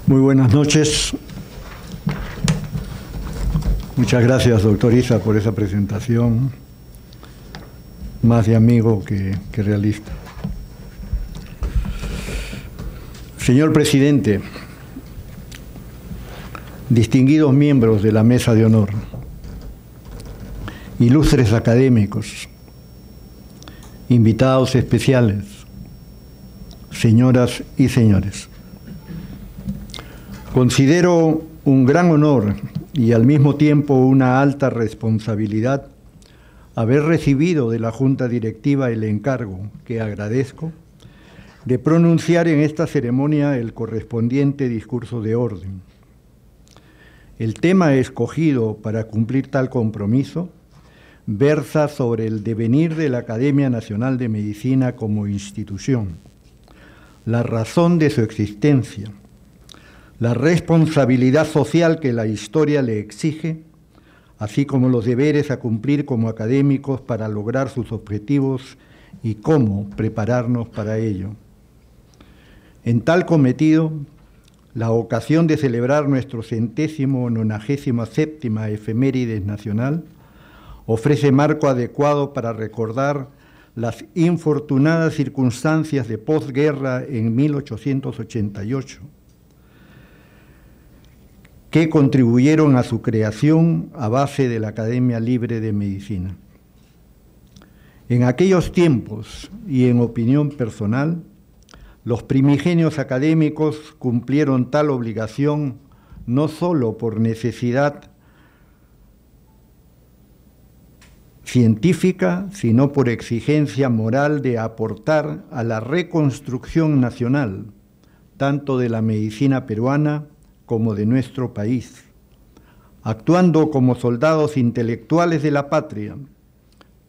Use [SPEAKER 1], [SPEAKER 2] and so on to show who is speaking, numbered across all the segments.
[SPEAKER 1] Muy buenas noches. Muchas gracias, doctor Isa, por esa presentación, más de amigo que realista. Señor presidente, distinguidos miembros de la mesa de honor, ilustres académicos, invitados especiales, señoras y señores. Considero un gran honor y al mismo tiempo una alta responsabilidad haber recibido de la Junta Directiva el encargo, que agradezco, de pronunciar en esta ceremonia el correspondiente discurso de orden. El tema escogido para cumplir tal compromiso versa sobre el devenir de la Academia Nacional de Medicina como institución, la razón de su existencia, la responsabilidad social que la historia le exige, así como los deberes a cumplir como académicos para lograr sus objetivos y cómo prepararnos para ello. En tal cometido, la ocasión de celebrar nuestro 197ª efemérides nacional ofrece marco adecuado para recordar las infortunadas circunstancias de posguerra en 1888, que contribuyeron a su creación a base de la Academia Libre de Medicina. En aquellos tiempos, y en opinión personal, los primigenios académicos cumplieron tal obligación no solo por necesidad científica, sino por exigencia moral de aportar a la reconstrucción nacional, tanto de la medicina peruana como de nuestro país, actuando como soldados intelectuales de la patria,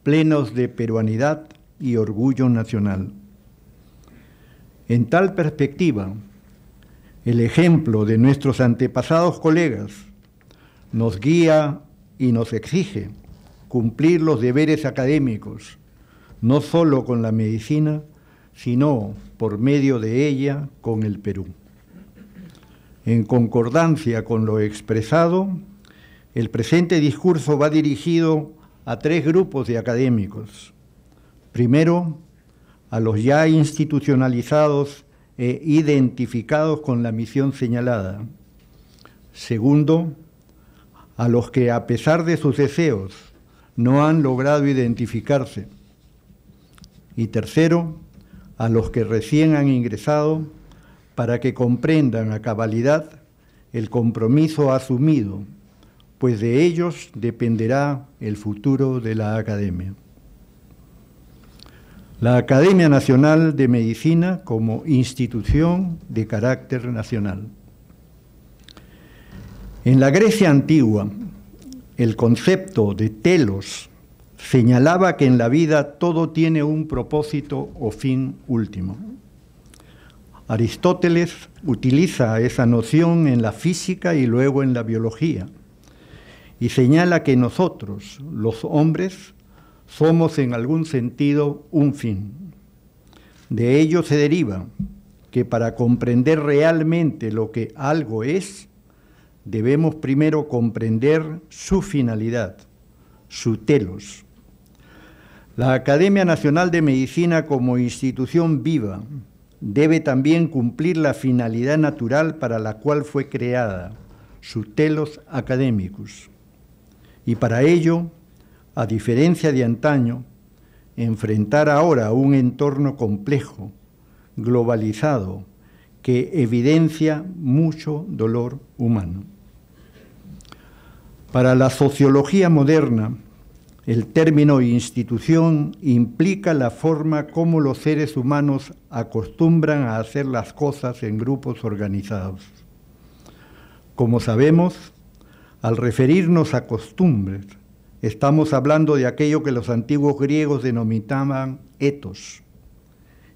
[SPEAKER 1] plenos de peruanidad y orgullo nacional. En tal perspectiva, el ejemplo de nuestros antepasados colegas nos guía y nos exige cumplir los deberes académicos, no solo con la medicina, sino por medio de ella con el Perú. En concordancia con lo expresado, el presente discurso va dirigido a 3 grupos de académicos. Primero, a los ya institucionalizados e identificados con la misión señalada. Segundo, a los que, a pesar de sus deseos, no han logrado identificarse. Y tercero, a los que recién han ingresado, para que comprendan a cabalidad el compromiso asumido, pues de ellos dependerá el futuro de la Academia. La Academia Nacional de Medicina como institución de carácter nacional. En la Grecia antigua, el concepto de telos señalaba que en la vida todo tiene un propósito o fin último. Aristóteles utiliza esa noción en la física y luego en la biología, y señala que nosotros, los hombres, somos en algún sentido un fin. De ello se deriva que para comprender realmente lo que algo es, debemos primero comprender su finalidad, su telos. La Academia Nacional de Medicina como institución viva debe también cumplir la finalidad natural para la cual fue creada, su telos academicus. Y para ello, a diferencia de antaño, enfrentar ahora un entorno complejo, globalizado, que evidencia mucho dolor humano. Para la sociología moderna, el término institución implica la forma como los seres humanos acostumbran a hacer las cosas en grupos organizados. Como sabemos, al referirnos a costumbres, estamos hablando de aquello que los antiguos griegos denominaban ethos,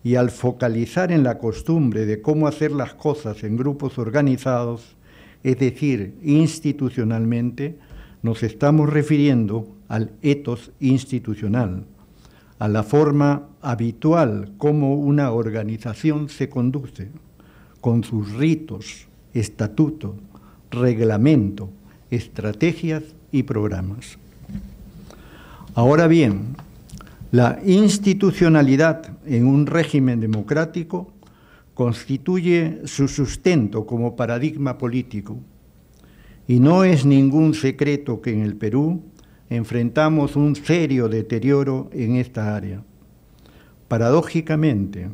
[SPEAKER 1] y al focalizar en la costumbre de cómo hacer las cosas en grupos organizados, es decir, institucionalmente, nos estamos refiriendo al ethos institucional, a la forma habitual como una organización se conduce, con sus ritos, estatuto, reglamento, estrategias y programas. Ahora bien, la institucionalidad en un régimen democrático constituye su sustento como paradigma político. Y no es ningún secreto que en el Perú enfrentamos un serio deterioro en esta área. Paradójicamente,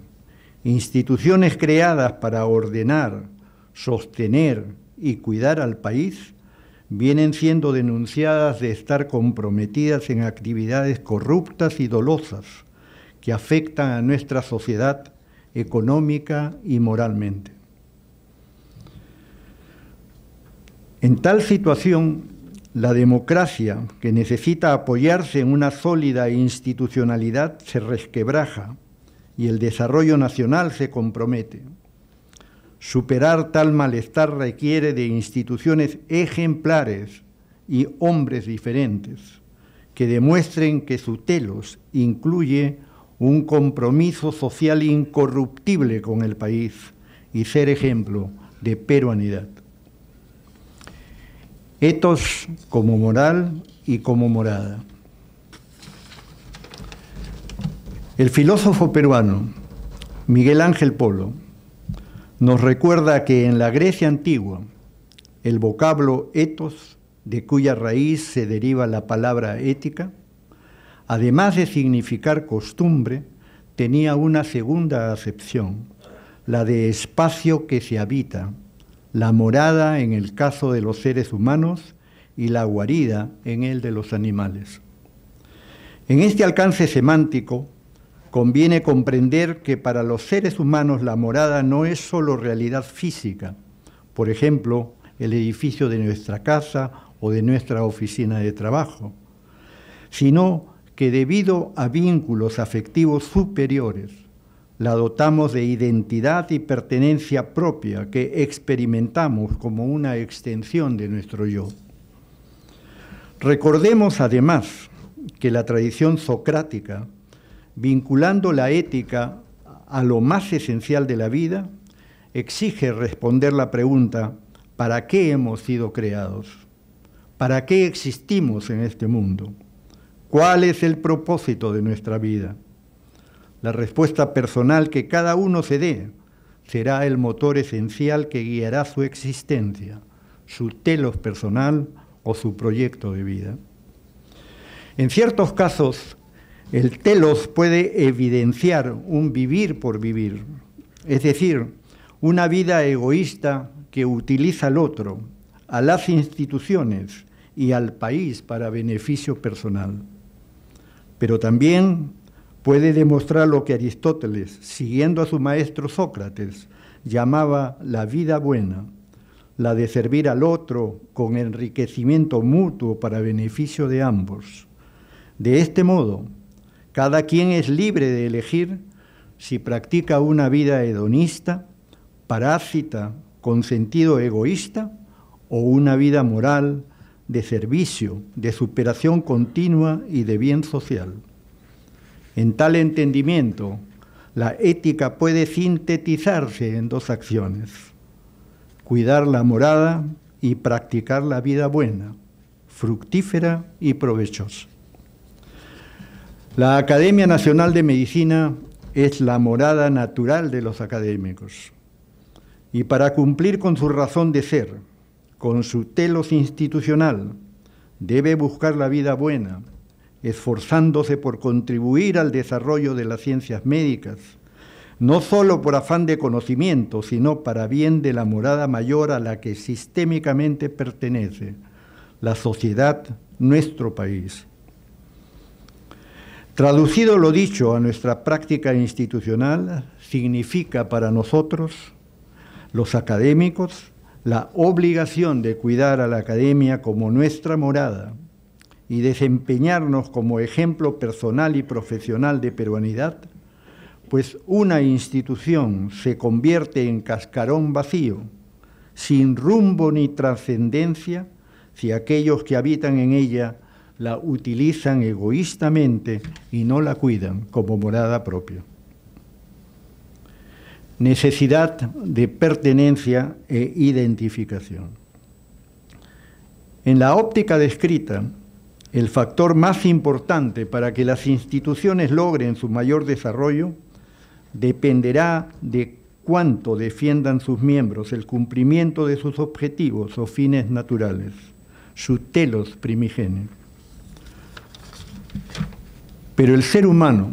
[SPEAKER 1] instituciones creadas para ordenar, sostener y cuidar al país vienen siendo denunciadas de estar comprometidas en actividades corruptas y dolosas que afectan a nuestra sociedad económica y moralmente. En tal situación, la democracia, que necesita apoyarse en una sólida institucionalidad, se resquebraja y el desarrollo nacional se compromete. Superar tal malestar requiere de instituciones ejemplares y hombres diferentes que demuestren que su telos incluye un compromiso social incorruptible con el país y ser ejemplo de peruanidad. Etos como moral y como morada. El filósofo peruano Miguel Ángel Polo nos recuerda que en la Grecia antigua el vocablo ethos, de cuya raíz se deriva la palabra ética, además de significar costumbre, tenía una segunda acepción, la de espacio que se habita, la morada en el caso de los seres humanos y la guarida en el de los animales. En este alcance semántico, conviene comprender que para los seres humanos la morada no es solo realidad física, por ejemplo, el edificio de nuestra casa o de nuestra oficina de trabajo, sino que debido a vínculos afectivos superiores, la dotamos de identidad y pertenencia propia que experimentamos como una extensión de nuestro yo. Recordemos además que la tradición socrática, vinculando la ética a lo más esencial de la vida, exige responder la pregunta: ¿para qué hemos sido creados? ¿Para qué existimos en este mundo? ¿Cuál es el propósito de nuestra vida? La respuesta personal que cada uno se dé será el motor esencial que guiará su existencia, su telos personal o su proyecto de vida. En ciertos casos, el telos puede evidenciar un vivir por vivir, es decir, una vida egoísta que utiliza al otro, a las instituciones y al país para beneficio personal. Pero también puede demostrar lo que Aristóteles, siguiendo a su maestro Sócrates, llamaba la vida buena, la de servir al otro con enriquecimiento mutuo para beneficio de ambos. De este modo, cada quien es libre de elegir si practica una vida hedonista, parásita, con sentido egoísta, o una vida moral, de servicio, de superación continua y de bien social. En tal entendimiento, la ética puede sintetizarse en dos acciones: cuidar la morada y practicar la vida buena, fructífera y provechosa. La Academia Nacional de Medicina es la morada natural de los académicos. Y para cumplir con su razón de ser, con su telos institucional, debe buscar la vida buena, esforzándose por contribuir al desarrollo de las ciencias médicas, no solo por afán de conocimiento, sino para bien de la morada mayor a la que sistémicamente pertenece, la sociedad, nuestro país. Traducido lo dicho a nuestra práctica institucional, significa para nosotros, los académicos, la obligación de cuidar a la academia como nuestra morada y desempeñarnos como ejemplo personal y profesional de peruanidad, pues una institución se convierte en cascarón vacío, sin rumbo ni trascendencia, si aquellos que habitan en ella la utilizan egoístamente y no la cuidan como morada propia. necesidad de pertenencia e identificación. En la óptica descrita, el factor más importante para que las instituciones logren su mayor desarrollo dependerá de cuánto defiendan sus miembros el cumplimiento de sus objetivos o fines naturales, su telos primigenio. Pero el ser humano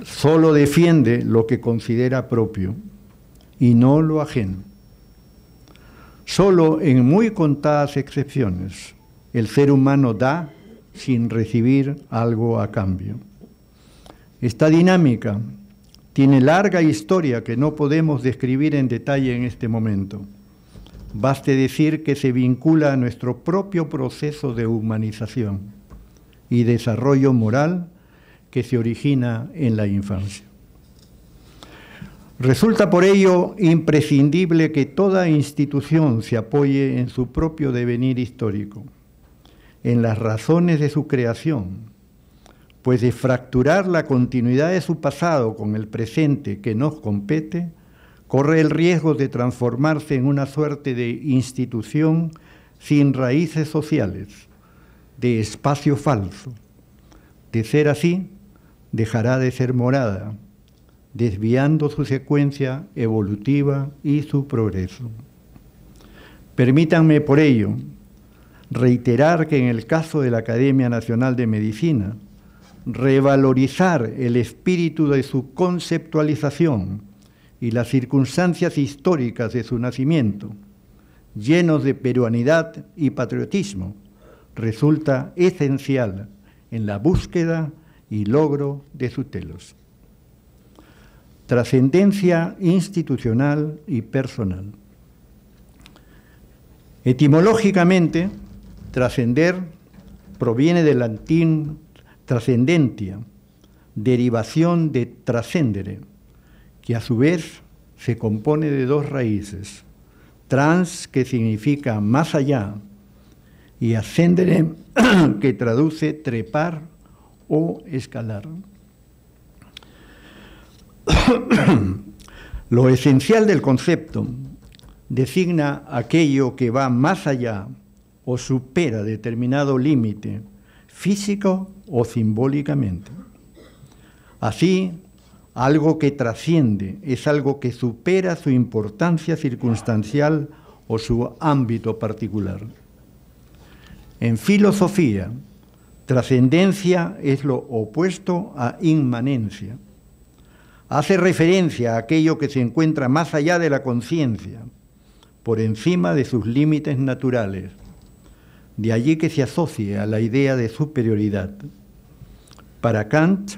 [SPEAKER 1] solo defiende lo que considera propio y no lo ajeno. Solo en muy contadas excepciones el ser humano da sin recibir algo a cambio. Esta dinámica tiene larga historia que no podemos describir en detalle en este momento. Baste decir que se vincula a nuestro propio proceso de humanización y desarrollo moral que se origina en la infancia. Resulta por ello imprescindible que toda institución se apoye en su propio devenir histórico, en las razones de su creación, pues de fracturar la continuidad de su pasado con el presente que nos compete, corre el riesgo de transformarse en una suerte de institución sin raíces sociales, de espacio falso. De ser así, dejará de ser morada, desviando su secuencia evolutiva y su progreso. Permítanme por ello reiterar que en el caso de la Academia Nacional de Medicina, revalorizar el espíritu de su conceptualización y las circunstancias históricas de su nacimiento, llenos de peruanidad y patriotismo, resulta esencial en la búsqueda y logro de su telos. Trascendencia institucional y personal. Etimológicamente, trascender proviene del latín trascendentia, derivación de trascendere, que a su vez se compone de dos raíces, trans, que significa más allá, y ascendere, que traduce trepar o escalar. Lo esencial del concepto designa aquello que va más allá o supera determinado límite físico o simbólicamente. Así, algo que trasciende es algo que supera su importancia circunstancial o su ámbito particular. En filosofía, trascendencia es lo opuesto a inmanencia. Hace referencia a aquello que se encuentra más allá de la conciencia, por encima de sus límites naturales. De allí que se asocie a la idea de superioridad. Para Kant,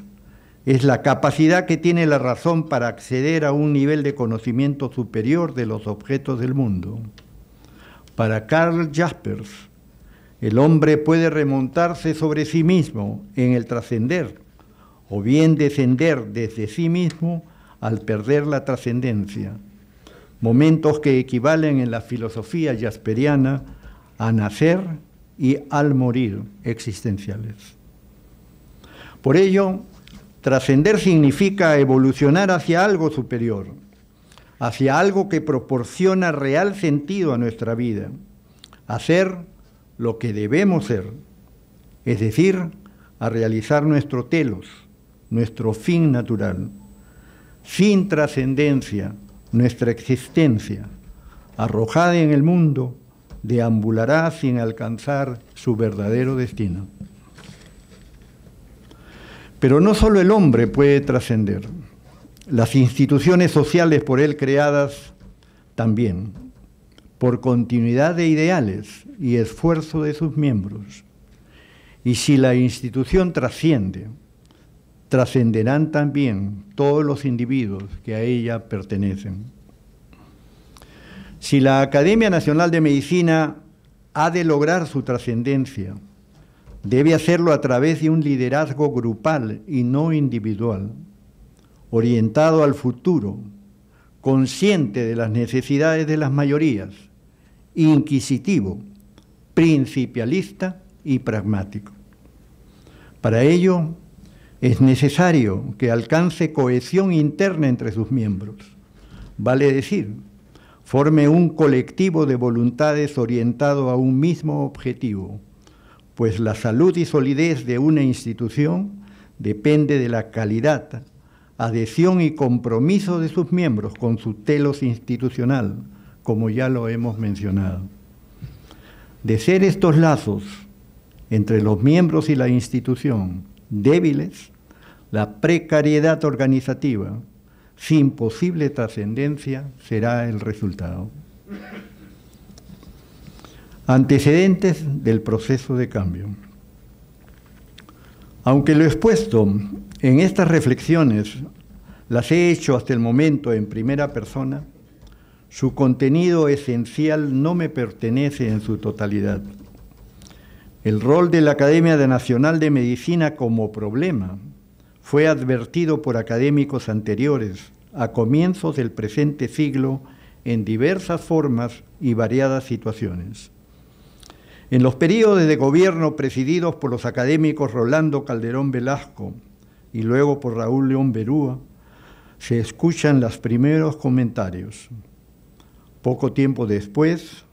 [SPEAKER 1] es la capacidad que tiene la razón para acceder a un nivel de conocimiento superior de los objetos del mundo. Para Karl Jaspers, el hombre puede remontarse sobre sí mismo en el trascender, o bien descender desde sí mismo al perder la trascendencia, momentos que equivalen en la filosofía jasperiana a nacer y al morir existenciales. Por ello, trascender significa evolucionar hacia algo superior, hacia algo que proporciona real sentido a nuestra vida, hacer lo que debemos ser, es decir, a realizar nuestro telos, nuestro fin natural. Sin trascendencia, nuestra existencia, arrojada en el mundo, deambulará sin alcanzar su verdadero destino. Pero no solo el hombre puede trascender, las instituciones sociales por él creadas también, por continuidad de ideales y esfuerzo de sus miembros. Y si la institución trasciende, trascenderán también todos los individuos que a ella pertenecen. Si la Academia Nacional de Medicina ha de lograr su trascendencia, debe hacerlo a través de un liderazgo grupal y no individual, orientado al futuro, consciente de las necesidades de las mayorías, inquisitivo, principialista y pragmático. Para ello, es necesario que alcance cohesión interna entre sus miembros, vale decir, forme un colectivo de voluntades orientado a un mismo objetivo, pues la salud y solidez de una institución depende de la calidad, adhesión y compromiso de sus miembros con su telos institucional, como ya lo hemos mencionado. De ser estos lazos entre los miembros y la institución débiles, la precariedad organizativa, sin posible trascendencia, será el resultado. Antecedentes del proceso de cambio. Aunque lo expuesto en estas reflexiones las he hecho hasta el momento en primera persona, su contenido esencial no me pertenece en su totalidad. El rol de la Academia Nacional de Medicina como problema fue advertido por académicos anteriores a comienzos del presente siglo en diversas formas y variadas situaciones. En los períodos de gobierno presididos por los académicos Rolando Calderón Velasco y luego por Raúl León Berúa, se escuchan los primeros comentarios. Poco tiempo después,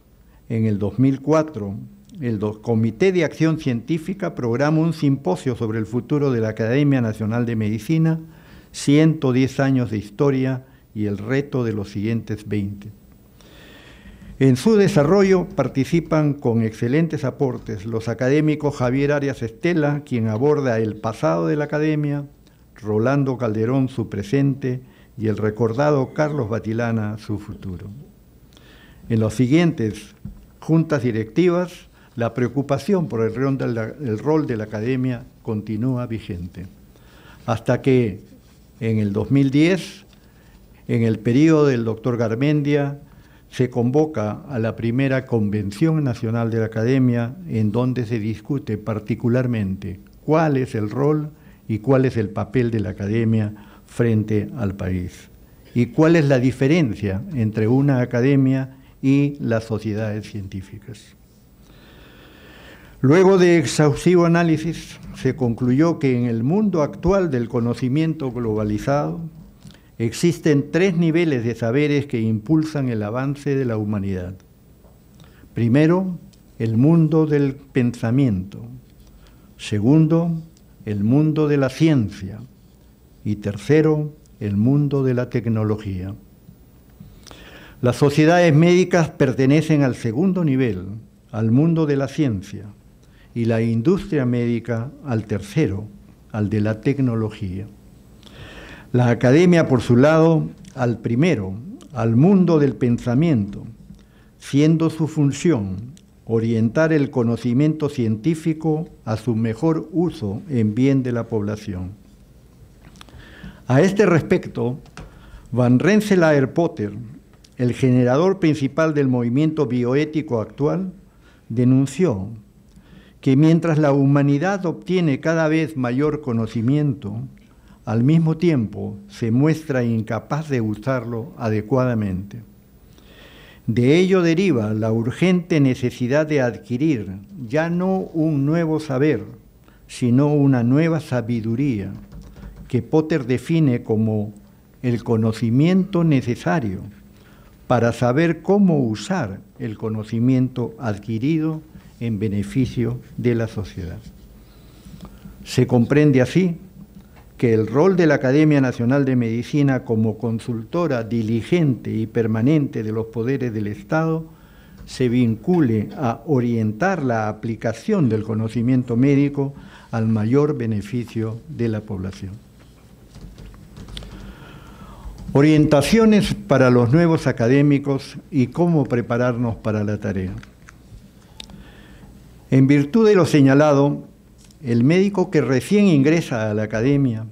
[SPEAKER 1] en el 2004, el Comité de Acción Científica programa un simposio sobre el futuro de la Academia Nacional de Medicina, 110 años de historia y el reto de los siguientes 20. En su desarrollo participan con excelentes aportes los académicos Javier Arias Estela, quien aborda el pasado de la Academia, Rolando Calderón su presente y el recordado Carlos Batilana su futuro. En los siguientes juntas directivas, la preocupación por el rol de la Academia continúa vigente, hasta que en el 2010, en el periodo del doctor Garmendia, se convoca a la primera Convención Nacional de la Academia, en donde se discute particularmente cuál es el rol y cuál es el papel de la Academia frente al país, y cuál es la diferencia entre una academia y las sociedades científicas. Luego de exhaustivo análisis, se concluyó que en el mundo actual del conocimiento globalizado existen 3 niveles de saberes que impulsan el avance de la humanidad. Primero, el mundo del pensamiento. Segundo, el mundo de la ciencia. Y tercero, el mundo de la tecnología. Las sociedades médicas pertenecen al segundo nivel, al mundo de la ciencia, y la industria médica al tercero, al de la tecnología. La academia, por su lado, al primero, al mundo del pensamiento, siendo su función orientar el conocimiento científico a su mejor uso en bien de la población. A este respecto, Van Rensselaer-Potter, el generador principal del movimiento bioético actual, denunció que mientras la humanidad obtiene cada vez mayor conocimiento, al mismo tiempo se muestra incapaz de usarlo adecuadamente. De ello deriva la urgente necesidad de adquirir ya no un nuevo saber, sino una nueva sabiduría, que Potter define como el conocimiento necesario para saber cómo usar el conocimiento adquirido en beneficio de la sociedad. Se comprende así que el rol de la Academia Nacional de Medicina como consultora diligente y permanente de los poderes del Estado se vincule a orientar la aplicación del conocimiento médico al mayor beneficio de la población. Orientaciones para los nuevos académicos y cómo prepararnos para la tarea. En virtud de lo señalado, el médico que recién ingresa a la academia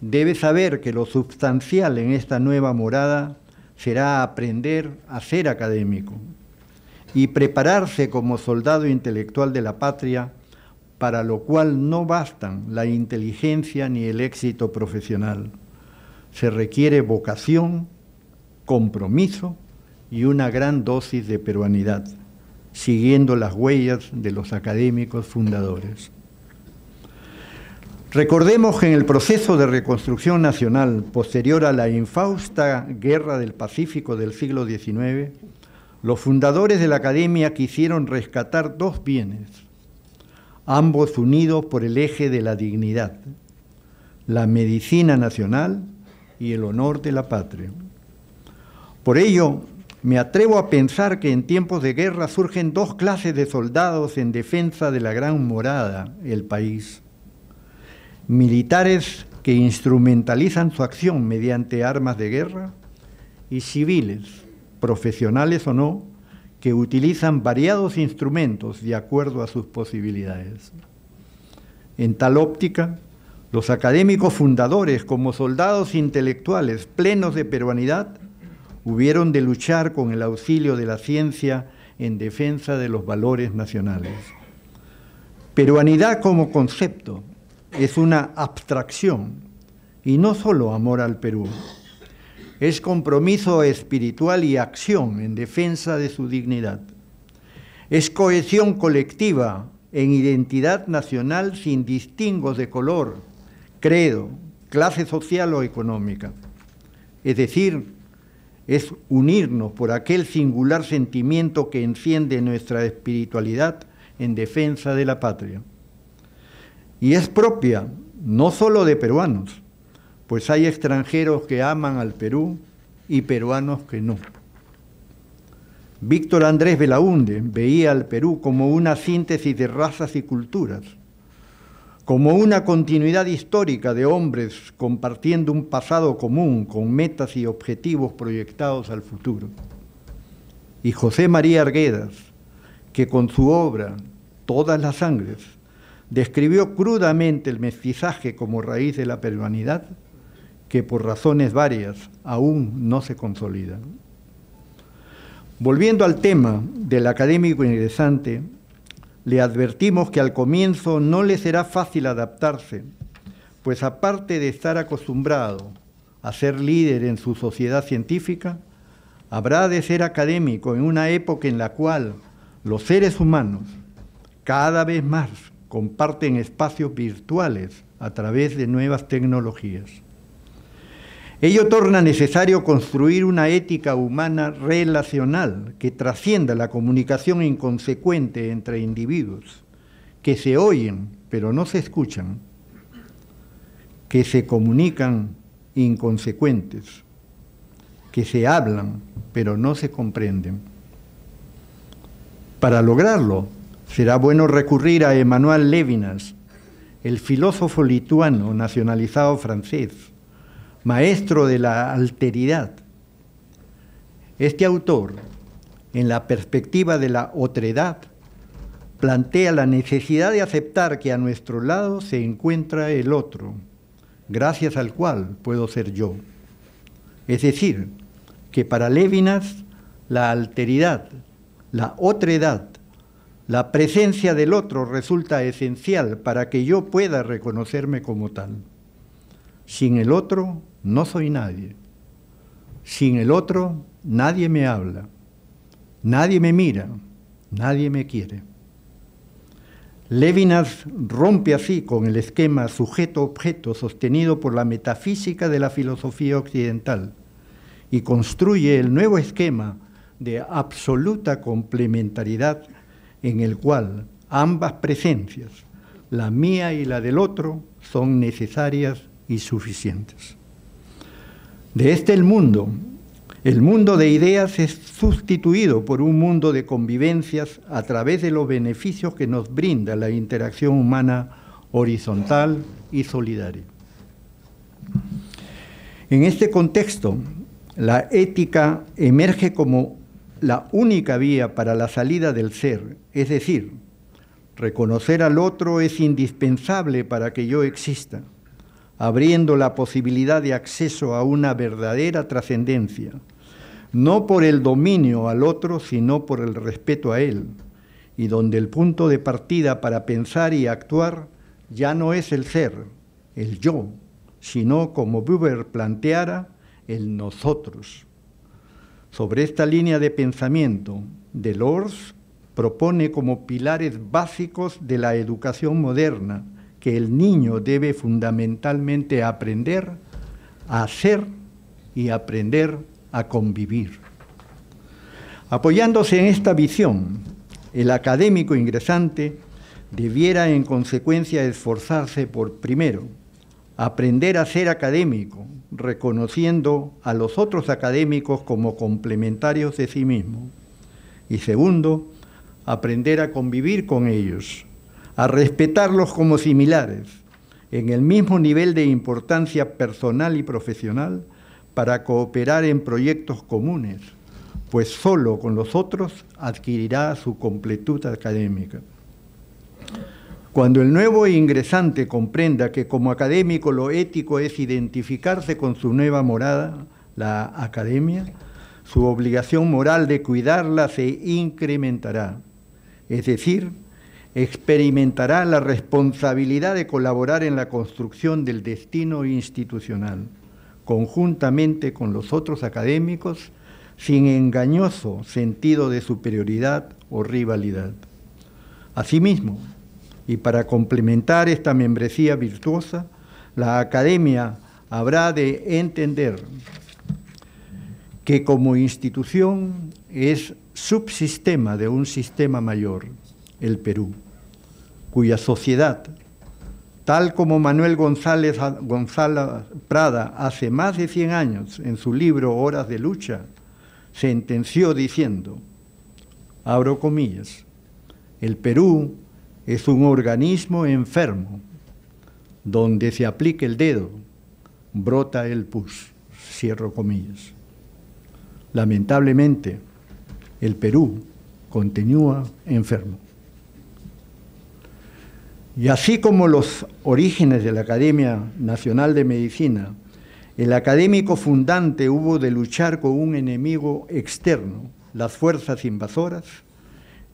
[SPEAKER 1] debe saber que lo sustancial en esta nueva morada será aprender a ser académico y prepararse como soldado intelectual de la patria, para lo cual no bastan la inteligencia ni el éxito profesional. Se requiere vocación, compromiso y una gran dosis de peruanidad, siguiendo las huellas de los académicos fundadores. Recordemos que en el proceso de reconstrucción nacional posterior a la infausta Guerra del Pacífico del siglo XIX, los fundadores de la Academia quisieron rescatar dos bienes, ambos unidos por el eje de la dignidad, la medicina nacional y el honor de la patria. Por ello, me atrevo a pensar que en tiempos de guerra surgen dos clases de soldados en defensa de la gran morada, el país. Militares que instrumentalizan su acción mediante armas de guerra y civiles, profesionales o no, que utilizan variados instrumentos de acuerdo a sus posibilidades. En tal óptica, los académicos fundadores, como soldados intelectuales plenos de peruanidad, hubieron de luchar con el auxilio de la ciencia en defensa de los valores nacionales. Peruanidad como concepto es una abstracción y no solo amor al Perú, es compromiso espiritual y acción en defensa de su dignidad. Es cohesión colectiva en identidad nacional sin distingos de color, credo, clase social o económica. Es decir, es unirnos por aquel singular sentimiento que enciende nuestra espiritualidad en defensa de la patria. Y es propia, no solo de peruanos, pues hay extranjeros que aman al Perú y peruanos que no. Víctor Andrés Belaúnde veía al Perú como una síntesis de razas y culturas, como una continuidad histórica de hombres compartiendo un pasado común con metas y objetivos proyectados al futuro. Y José María Arguedas, que con su obra Todas las Sangres describió crudamente el mestizaje como raíz de la peruanidad, que por razones varias aún no se consolida. Volviendo al tema del académico ingresante, le advertimos que al comienzo no le será fácil adaptarse, pues aparte de estar acostumbrado a ser líder en su sociedad científica, habrá de ser académico en una época en la cual los seres humanos cada vez más comparten espacios virtuales a través de nuevas tecnologías. Ello torna necesario construir una ética humana relacional que trascienda la comunicación inconsecuente entre individuos, que se oyen pero no se escuchan, que se comunican inconsecuentes, que se hablan pero no se comprenden. Para lograrlo, será bueno recurrir a Emmanuel Levinas, el filósofo lituano nacionalizado francés, maestro de la alteridad. Este autor, en la perspectiva de la otredad, plantea la necesidad de aceptar que a nuestro lado se encuentra el otro, gracias al cual puedo ser yo. Es decir, que para Levinas la alteridad, la otredad, la presencia del otro resulta esencial para que yo pueda reconocerme como tal. Sin el otro no soy nadie. Sin el otro nadie me habla, nadie me mira, nadie me quiere. Levinas rompe así con el esquema sujeto-objeto sostenido por la metafísica de la filosofía occidental y construye el nuevo esquema de absoluta complementariedad en el cual ambas presencias, la mía y la del otro, son necesarias y suficientes. De este el mundo de ideas es sustituido por un mundo de convivencias a través de los beneficios que nos brinda la interacción humana horizontal y solidaria. En este contexto, la ética emerge como la única vía para la salida del ser, es decir, reconocer al otro es indispensable para que yo exista, abriendo la posibilidad de acceso a una verdadera trascendencia, no por el dominio al otro, sino por el respeto a él, y donde el punto de partida para pensar y actuar ya no es el ser, el yo, sino, como Buber planteara, el nosotros. Sobre esta línea de pensamiento, Delors propone como pilares básicos de la educación moderna que el niño debe fundamentalmente aprender a ser y aprender a convivir. Apoyándose en esta visión, el académico ingresante debiera en consecuencia esforzarse por, primero, aprender a ser académico, reconociendo a los otros académicos como complementarios de sí mismo. Y segundo, aprender a convivir con ellos, a respetarlos como similares, en el mismo nivel de importancia personal y profesional, para cooperar en proyectos comunes, pues solo con los otros adquirirá su completud académica. Cuando el nuevo ingresante comprenda que como académico lo ético es identificarse con su nueva morada, la academia, su obligación moral de cuidarla se incrementará, es decir, experimentará la responsabilidad de colaborar en la construcción del destino institucional, conjuntamente con los otros académicos, sin engañoso sentido de superioridad o rivalidad. Asimismo, y para complementar esta membresía virtuosa, la academia habrá de entender que como institución es subsistema de un sistema mayor, el Perú, cuya sociedad, tal como Manuel González Prada hace más de 100 años en su libro Horas de Lucha, sentenció diciendo, abro comillas, el Perú es un organismo enfermo, donde se aplique el dedo, brota el pus, cierro comillas. Lamentablemente, el Perú continúa enfermo. Y así como los orígenes de la Academia Nacional de Medicina, el académico fundante hubo de luchar con un enemigo externo, las fuerzas invasoras,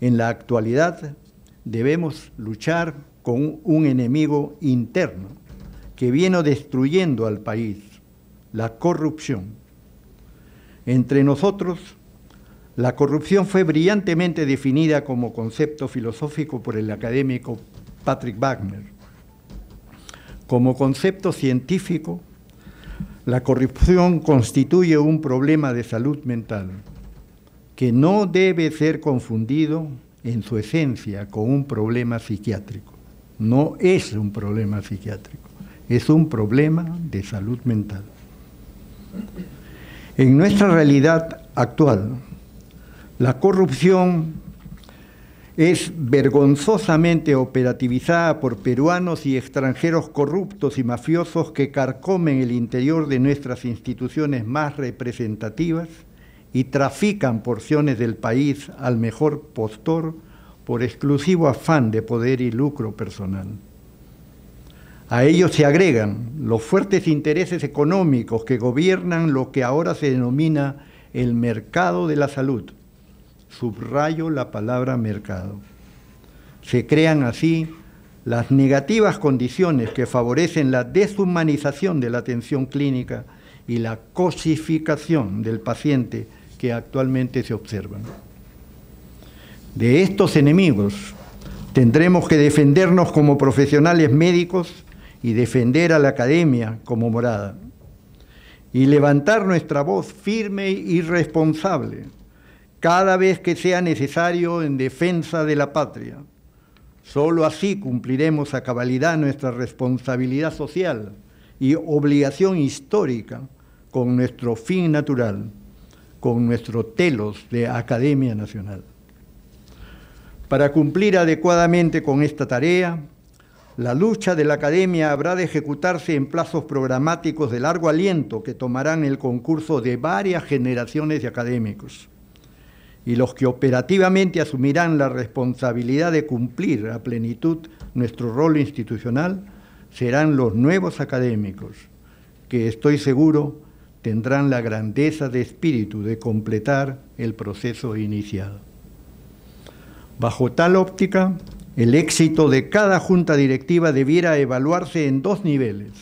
[SPEAKER 1] en la actualidad debemos luchar con un enemigo interno que viene destruyendo al país, la corrupción. Entre nosotros, la corrupción fue brillantemente definida como concepto filosófico por el académico Patrick Wagner. Como concepto científico, la corrupción constituye un problema de salud mental que no debe ser confundido en su esencia con un problema psiquiátrico. No es un problema psiquiátrico, es un problema de salud mental. En nuestra realidad actual, la corrupción es vergonzosamente operativizada por peruanos y extranjeros corruptos y mafiosos que carcomen el interior de nuestras instituciones más representativas y trafican porciones del país al mejor postor por exclusivo afán de poder y lucro personal. A ellos se agregan los fuertes intereses económicos que gobiernan lo que ahora se denomina el mercado de la salud. Subrayo la palabra mercado. Se crean así las negativas condiciones que favorecen la deshumanización de la atención clínica y la cosificación del paciente que actualmente se observan. De estos enemigos tendremos que defendernos como profesionales médicos y defender a la academia como morada, y levantar nuestra voz firme y responsable cada vez que sea necesario en defensa de la patria. Solo así cumpliremos a cabalidad nuestra responsabilidad social y obligación histórica con nuestro fin natural, con nuestro telos de Academia Nacional. Para cumplir adecuadamente con esta tarea, la lucha de la academia habrá de ejecutarse en plazos programáticos de largo aliento que tomarán el concurso de varias generaciones de académicos, y los que operativamente asumirán la responsabilidad de cumplir a plenitud nuestro rol institucional serán los nuevos académicos, que estoy seguro tendrán la grandeza de espíritu de completar el proceso iniciado. Bajo tal óptica, el éxito de cada junta directiva debiera evaluarse en dos niveles.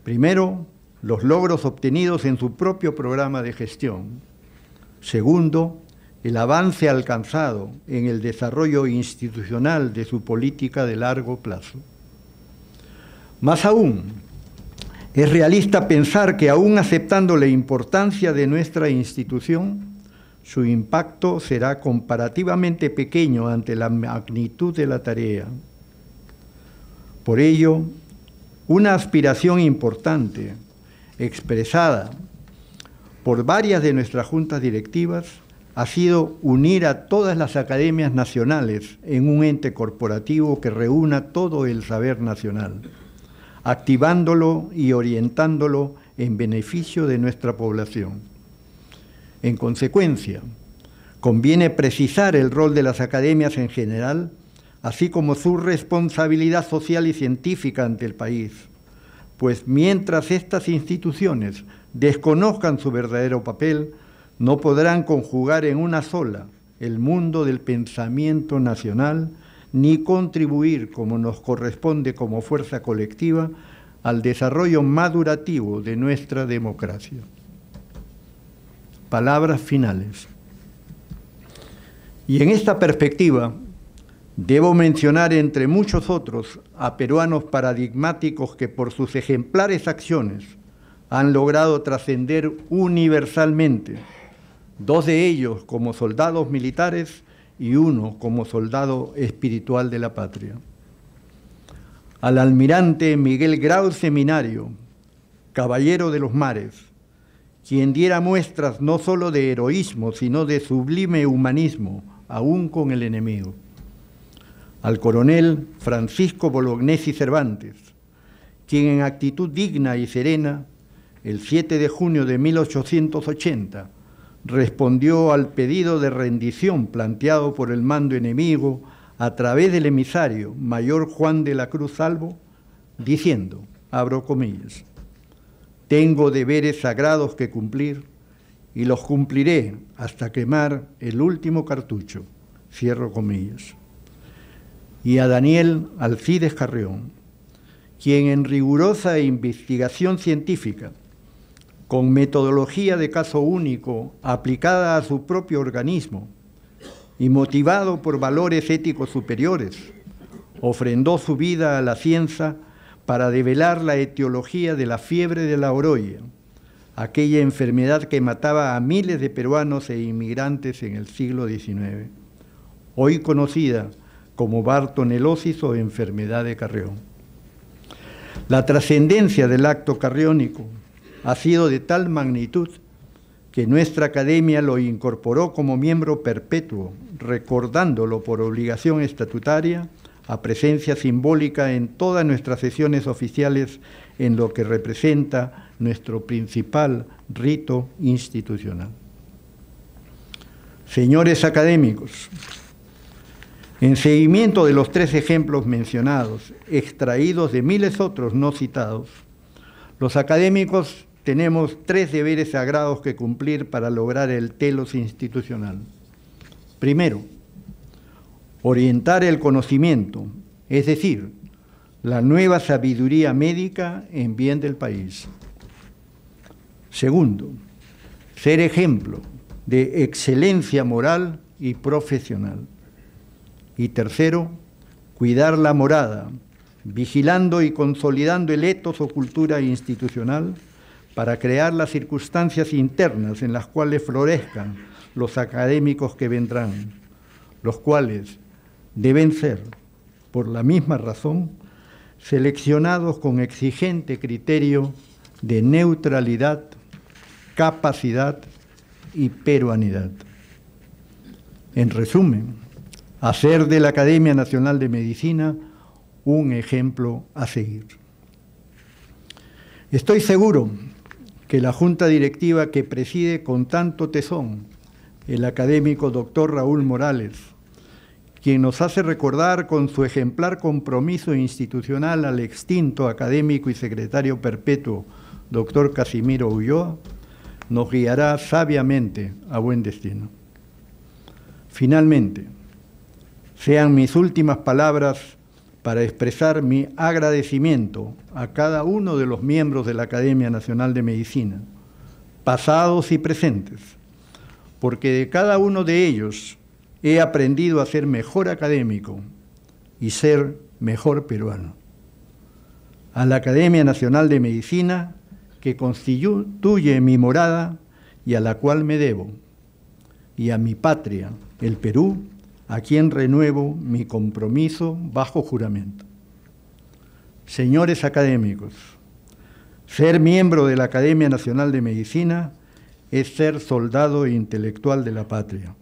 [SPEAKER 1] Primero, los logros obtenidos en su propio programa de gestión. Segundo, el avance alcanzado en el desarrollo institucional de su política de largo plazo. Más aún, es realista pensar que aún aceptando la importancia de nuestra institución, su impacto será comparativamente pequeño ante la magnitud de la tarea. Por ello, una aspiración importante, expresada por varias de nuestras juntas directivas, ha sido unir a todas las academias nacionales en un ente corporativo que reúna todo el saber nacional, activándolo y orientándolo en beneficio de nuestra población. En consecuencia, conviene precisar el rol de las academias en general, así como su responsabilidad social y científica ante el país, pues mientras estas instituciones desconozcan su verdadero papel, no podrán conjugar en una sola el mundo del pensamiento nacional, ni contribuir, como nos corresponde como fuerza colectiva, al desarrollo madurativo de nuestra democracia. Palabras finales. Y en esta perspectiva, debo mencionar entre muchos otros a peruanos paradigmáticos que por sus ejemplares acciones han logrado trascender universalmente, 2 de ellos como soldados militares y 1 como soldado espiritual de la patria. Al almirante Miguel Grau Seminario, caballero de los mares, quien diera muestras no solo de heroísmo, sino de sublime humanismo, aún con el enemigo. Al coronel Francisco Bolognesi Cervantes, quien en actitud digna y serena, el 7 de junio de 1880, respondió al pedido de rendición planteado por el mando enemigo a través del emisario mayor Juan de la Cruz Salvo, diciendo, abro comillas, «Tengo deberes sagrados que cumplir y los cumpliré hasta quemar el último cartucho», cierro comillas. Y a Daniel Alcides Carrión, quien en rigurosa investigación científica, con metodología de caso único aplicada a su propio organismo y motivado por valores éticos superiores, ofrendó su vida a la ciencia para develar la etiología de la fiebre de la orolla, aquella enfermedad que mataba a miles de peruanos e inmigrantes en el siglo XIX, hoy conocida como bartonelosis o enfermedad de Carrión. La trascendencia del acto carriónico ha sido de tal magnitud que nuestra academia lo incorporó como miembro perpetuo, recordándolo por obligación estatutaria a presencia simbólica en todas nuestras sesiones oficiales en lo que representa nuestro principal rito institucional. Señores académicos, en seguimiento de los 3 ejemplos mencionados, extraídos de miles otros no citados, los académicos tenemos 3 deberes sagrados que cumplir para lograr el telos institucional. Primero, orientar el conocimiento, es decir, la nueva sabiduría médica en bien del país. Segundo, ser ejemplo de excelencia moral y profesional. Y tercero, cuidar la morada, vigilando y consolidando el etos o cultura institucional para crear las circunstancias internas en las cuales florezcan los académicos que vendrán, los cuales deben ser, por la misma razón, seleccionados con exigente criterio de neutralidad, capacidad y peruanidad. En resumen, hacer de la Academia Nacional de Medicina un ejemplo a seguir. Estoy seguro que la Junta Directiva que preside con tanto tesón el académico doctor Raúl Morales, quien nos hace recordar con su ejemplar compromiso institucional al extinto académico y secretario perpetuo doctor Casimiro Ulloa, nos guiará sabiamente a buen destino. Finalmente, sean mis últimas palabras para expresar mi agradecimiento a cada uno de los miembros de la Academia Nacional de Medicina, pasados y presentes, porque de cada uno de ellos he aprendido a ser mejor académico y ser mejor peruano. a la Academia Nacional de Medicina, que constituye mi morada y a la cual me debo, y a mi patria, el Perú, a quien renuevo mi compromiso bajo juramento. Señores académicos, ser miembro de la Academia Nacional de Medicina es ser soldado e intelectual de la patria.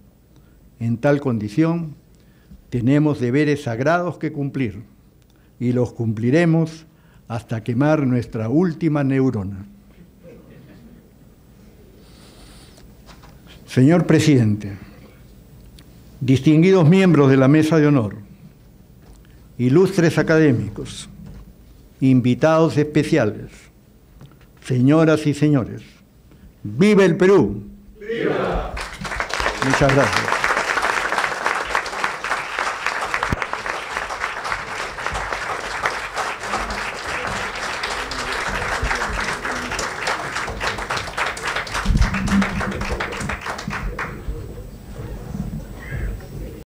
[SPEAKER 1] En tal condición, tenemos deberes sagrados que cumplir, y los cumpliremos hasta quemar nuestra última neurona. Señor Presidente, distinguidos miembros de la Mesa de Honor, ilustres académicos, invitados especiales, señoras y señores, ¡viva el Perú! ¡Viva! Muchas gracias.